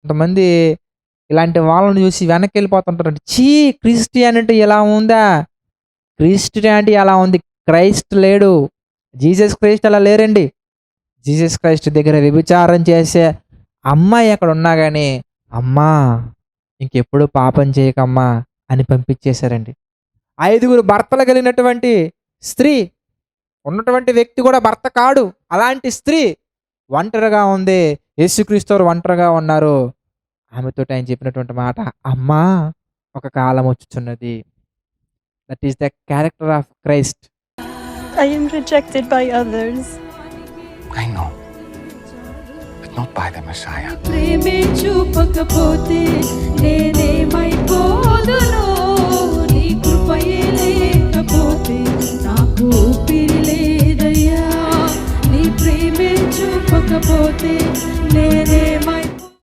కొంతమంది ఇలాంటి వాళ్ళని చూసి వెనక్కి వెళ్ళిపోతుంటారండి. క్రిస్టియానిటీ ఇలా ఉందా? క్రిస్టియానిటీ అలా ఉంది. క్రైస్ట్ లేడు. జీసస్ క్రైస్ట్ అలా లేరండి. జీసస్ క్రైస్ట్ దగ్గర వ్యభిచారం చేసే అమ్మాయి అక్కడ ఉన్నా గానీ, అమ్మా ఇంకెప్పుడు పాపం చేయకమ్మా అని పంపించేశారండి. 5గురు భర్తలు కలిగినటువంటి స్త్రీ, ఉన్నటువంటి వ్యక్తి కూడా భర్త కాడు. అలాంటి స్త్రీ ఒంటరిగా ఉంది. యేసుక్రీస్తు వారు ఒంటరిగా ఉన్నారు. ఆమెతోటి ఆయన చెప్పినటువంటి మాట, అమ్మా ఒక కాలం వచ్చుచున్నది. That is the character of Christ. I am rejected by others. I know, but not by the Messiah. ప్రేమే చూపకపోతే నేనేమైపోదును, నీ కృపయే లేకపోతే నాకు ఊపిరి లేదయ్యా. నీ ప్రేమే చూపకపోతే నేనే